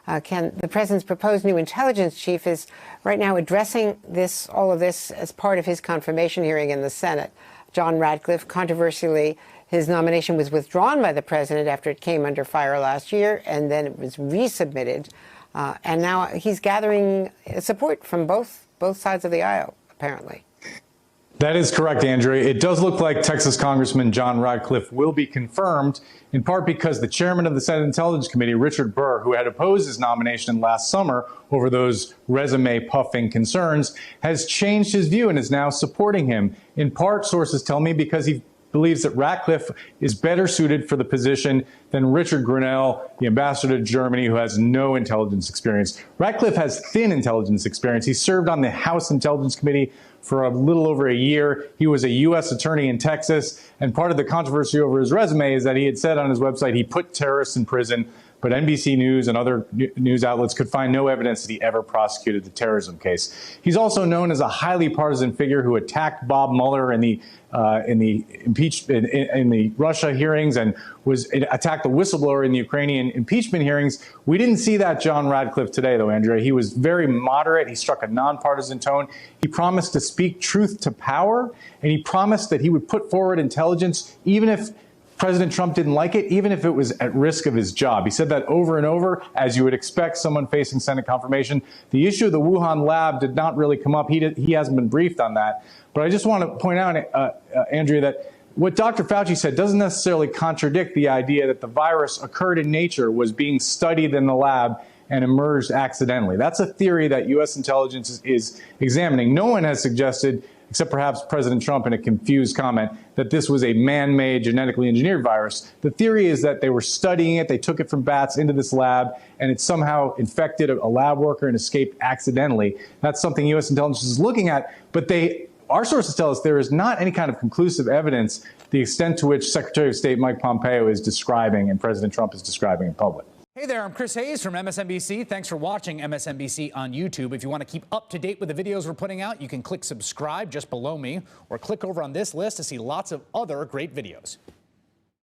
The president's proposed new intelligence chief is right now addressing all of this as part of his confirmation hearing in the Senate. John Ratcliffe, controversially, his nomination was withdrawn by the president after it came under fire last year, and then it was resubmitted. And now he's gathering support from both sides of the aisle, apparently. That is correct, Andrea. It does look like Texas Congressman John Ratcliffe will be confirmed, in part because the chairman of the Senate Intelligence Committee, Richard Burr, who had opposed his nomination last summer over those resume puffing concerns, has changed his view and is now supporting him. In part, sources tell me, because he believes that Ratcliffe is better suited for the position than Richard Grenell, the ambassador to Germany, who has no intelligence experience. Ratcliffe has thin intelligence experience. He served on the House Intelligence Committee for a little over a year. He was a U.S. attorney in Texas, and part of the controversy over his resume is that he had said on his website he put terrorists in prison, but NBC News and other news outlets could find no evidence that he ever prosecuted the terrorism case. He's also known as a highly partisan figure who attacked Bob Mueller in the Russia hearings and attacked the whistleblower in the Ukrainian impeachment hearings. We didn't see that John Ratcliffe today, though, Andrea. He was very moderate. He struck a nonpartisan tone. He promised to speak truth to power, and he promised that he would put forward intelligence even if President Trump didn't like it, even if it was at risk of his job. He said that over and over, as you would expect someone facing Senate confirmation. The issue of the Wuhan lab did not really come up. He hasn't been briefed on that. But I just want to point out, Andrea, that what Dr. Fauci said doesn't necessarily contradict the idea that the virus occurred in nature, was being studied in the lab, and emerged accidentally. That's a theory that U.S. intelligence is examining. No one has suggested, except perhaps President Trump in a confused comment, that this was a man-made, genetically engineered virus. The theory is that they were studying it, they took it from bats into this lab, and it somehow infected a lab worker and escaped accidentally. That's something U.S. intelligence is looking at, but our sources tell us there is not any kind of conclusive evidence the extent to which Secretary of State Mike Pompeo is describing and President Trump is describing in public. Hey there, I'm Chris Hayes from MSNBC. Thanks for watching MSNBC on YouTube. If you want to keep up to date with the videos we're putting out, you can click subscribe just below me or click over on this list to see lots of other great videos.